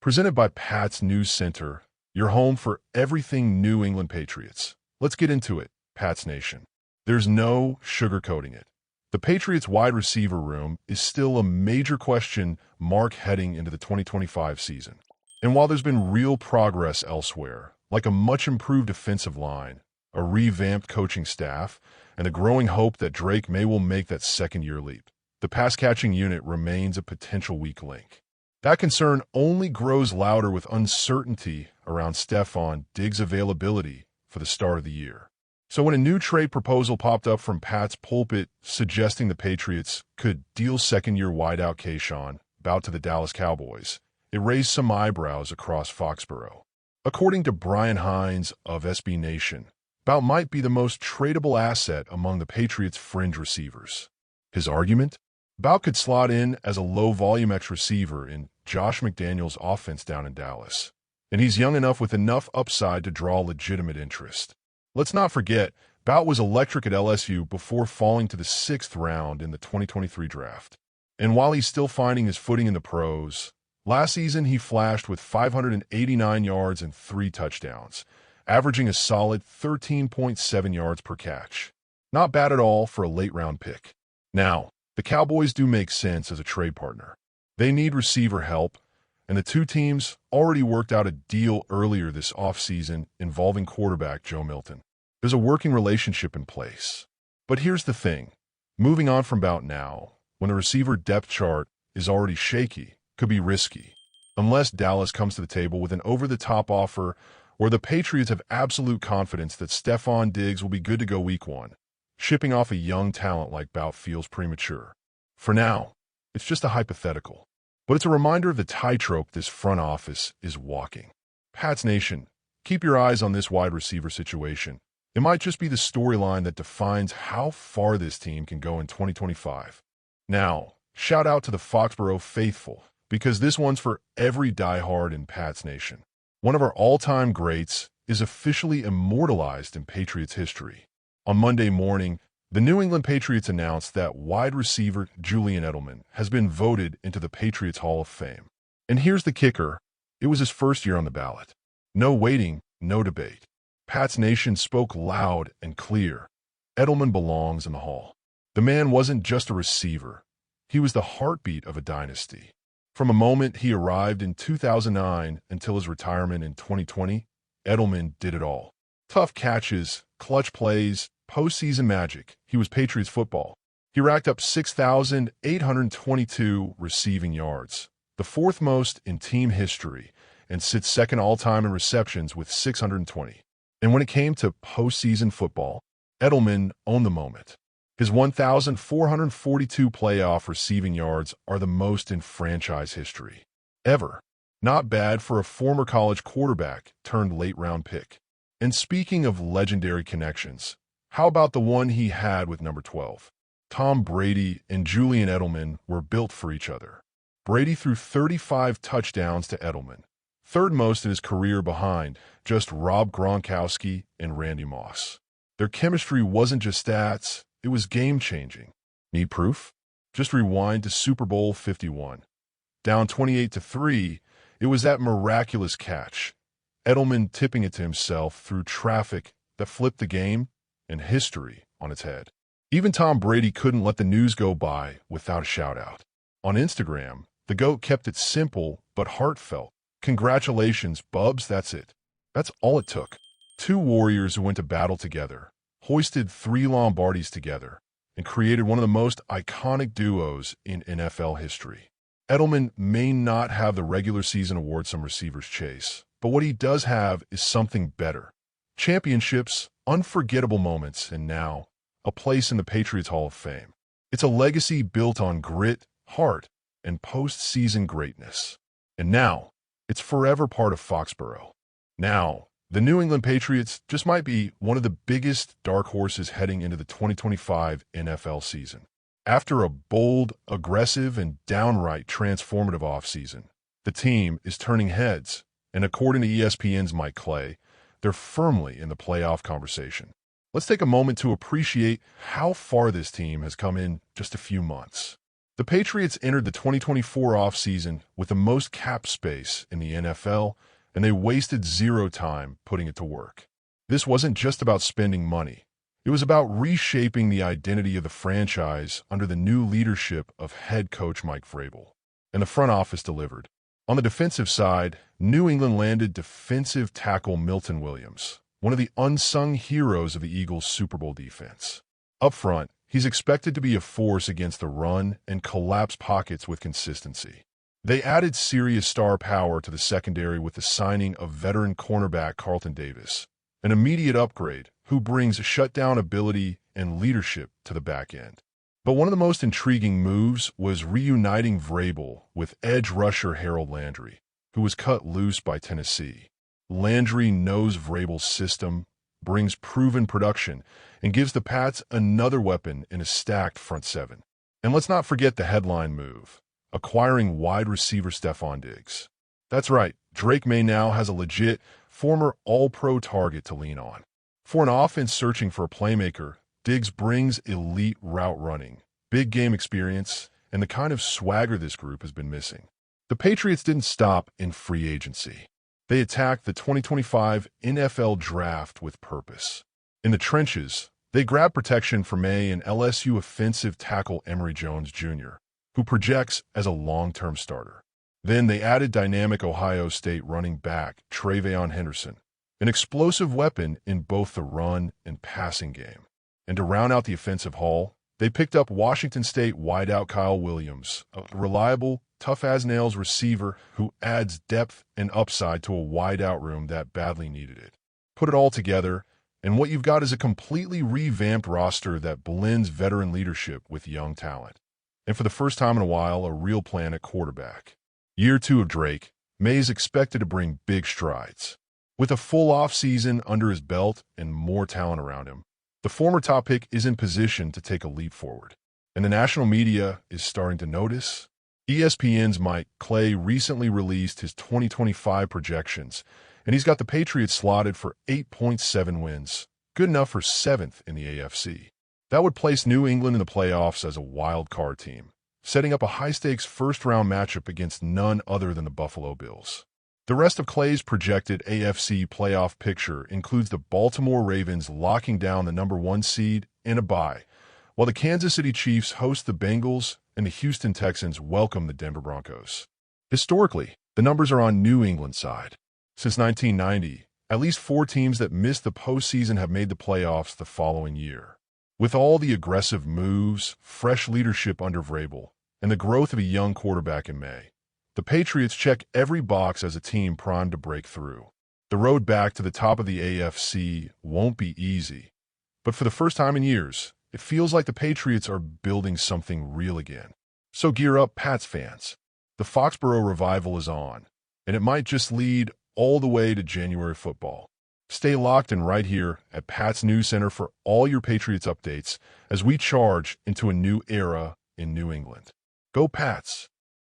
Presented by Pat's News Center, your home for everything New England Patriots. Let's get into it, Pats Nation. There's no sugarcoating it. The Patriots wide receiver room is still a major question mark heading into the 2025 season. And while there's been real progress elsewhere, like a much improved defensive line, a revamped coaching staff, and a growing hope that Drake will make that second-year leap, the pass-catching unit remains a potential weak link. That concern only grows louder with uncertainty around Stefon Diggs' availability for the start of the year. So when a new trade proposal popped up from Pat's pulpit suggesting the Patriots could deal second-year wideout Kayshawn Bout to the Dallas Cowboys, it raised some eyebrows across Foxborough. According to Brian Hines of SB Nation, Bout might be the most tradable asset among the Patriots' fringe receivers. His argument? Bout could slot in as a low-volume X receiver in Josh McDaniels' offense down in Dallas, and he's young enough with enough upside to draw legitimate interest. Let's not forget, Bout was electric at LSU before falling to the 6th round in the 2023 draft. And while he's still finding his footing in the pros, last season he flashed with 589 yards and 3 touchdowns, averaging a solid 13.7 yards per catch. Not bad at all for a late-round pick. Now, the Cowboys do make sense as a trade partner. They need receiver help, and the two teams already worked out a deal earlier this offseason involving quarterback Joe Milton. There's a working relationship in place. But here's the thing. Moving on from Bout now, when the receiver depth chart is already shaky, could be risky. Unless Dallas comes to the table with an over-the-top offer where the Patriots have absolute confidence that Stefon Diggs will be good to go week 1. Shipping off a young talent like Bout feels premature. For now, it's just a hypothetical. But it's a reminder of the tightrope this front office is walking. Pats Nation, keep your eyes on this wide receiver situation. It might just be the storyline that defines how far this team can go in 2025. Now, shout out to the Foxborough faithful, because this one's for every diehard in Pats Nation. One of our all-time greats is officially immortalized in Patriots history. On Monday morning, the New England Patriots announced that wide receiver Julian Edelman has been voted into the Patriots Hall of Fame. And here's the kicker. It was his first year on the ballot. No waiting, no debate. Pats Nation spoke loud and clear. Edelman belongs in the Hall. The man wasn't just a receiver. He was the heartbeat of a dynasty. From a moment he arrived in 2009 until his retirement in 2020, Edelman did it all. Tough catches, clutch plays, postseason magic. He was Patriots football. He racked up 6,822 receiving yards, the 4th most in team history, and sits second all-time in receptions with 620. And when it came to postseason football, Edelman owned the moment. His 1,442 playoff receiving yards are the most in franchise history. Ever. Not bad for a former college quarterback turned late-round pick. And speaking of legendary connections, how about the one he had with number 12? Tom Brady and Julian Edelman were built for each other. Brady threw 35 touchdowns to Edelman, 3rd most in his career behind just Rob Gronkowski and Randy Moss. Their chemistry wasn't just stats, it was game-changing. Need proof? Just rewind to Super Bowl 51. Down 28-3, it was that miraculous catch. Edelman tipping it to himself through traffic that flipped the game and history on its head. Even Tom Brady couldn't let the news go by without a shout-out. On Instagram, the GOAT kept it simple but heartfelt. Congratulations, Bubs, that's it. That's all it took. 2 warriors who went to battle together, hoisted 3 Lombardis together, and created one of the most iconic duos in NFL history. Edelman may not have the regular season award some receivers chase, but what he does have is something better. Championships, unforgettable moments, and now, a place in the Patriots Hall of Fame. It's a legacy built on grit, heart, and postseason greatness. And now, it's forever part of Foxborough. Now, the New England Patriots just might be one of the biggest dark horses heading into the 2025 NFL season. After a bold, aggressive, and downright transformative offseason, the team is turning heads, and according to ESPN's Mike Clay, they're firmly in the playoff conversation. Let's take a moment to appreciate how far this team has come in just a few months. The Patriots entered the 2024 offseason with the most cap space in the NFL, and they wasted zero time putting it to work. This wasn't just about spending money. It was about reshaping the identity of the franchise under the new leadership of head coach Mike Vrabel. And the front office delivered. On the defensive side, New England landed defensive tackle Milton Williams, one of the unsung heroes of the Eagles' Super Bowl defense. Up front, he's expected to be a force against the run and collapse pockets with consistency. They added serious star power to the secondary with the signing of veteran cornerback Carlton Davis, an immediate upgrade who brings shutdown ability and leadership to the back end. But one of the most intriguing moves was reuniting Vrabel with edge rusher Harold Landry, who was cut loose by Tennessee. Landry knows Vrabel's system, brings proven production, and gives the Pats another weapon in a stacked front seven. And let's not forget the headline move, acquiring wide receiver Stephon Diggs. That's right, Drake May now has a legit, former All-Pro target to lean on. For an offense searching for a playmaker, Diggs brings elite route running, big game experience, and the kind of swagger this group has been missing. The Patriots didn't stop in free agency. They attacked the 2025 NFL Draft with purpose. In the trenches, they grabbed protection from May and LSU offensive tackle Emory Jones Jr., who projects as a long-term starter. Then they added dynamic Ohio State running back Travion Henderson, an explosive weapon in both the run and passing game. And to round out the offensive haul, they picked up Washington State wideout Kyle Williams, a reliable, tough-as-nails receiver who adds depth and upside to a wideout room that badly needed it. Put it all together, and what you've got is a completely revamped roster that blends veteran leadership with young talent. And for the first time in a while, a real plan at quarterback. Year 2 of Drake, May is expected to bring big strides. With a full offseason under his belt and more talent around him, the former top pick is in position to take a leap forward. And the national media is starting to notice. ESPN's Mike Clay recently released his 2025 projections, and he's got the Patriots slotted for 8.7 wins, good enough for 7th in the AFC. That would place New England in the playoffs as a wild card team, setting up a high-stakes first-round matchup against none other than the Buffalo Bills. The rest of Clay's projected AFC playoff picture includes the Baltimore Ravens locking down the number 1 seed and a bye, while the Kansas City Chiefs host the Bengals and the Houston Texans welcome the Denver Broncos. Historically, the numbers are on New England's side. Since 1990, at least 4 teams that missed the postseason have made the playoffs the following year. With all the aggressive moves, fresh leadership under Vrabel, and the growth of a young quarterback in May, the Patriots check every box as a team primed to break through. The road back to the top of the AFC won't be easy, but for the first time in years, it feels like the Patriots are building something real again. So gear up, Pats fans. The Foxborough revival is on, and it might just lead all the way to January football. Stay locked in right here at Pats News Center for all your Patriots updates as we charge into a new era in New England. Go Pats!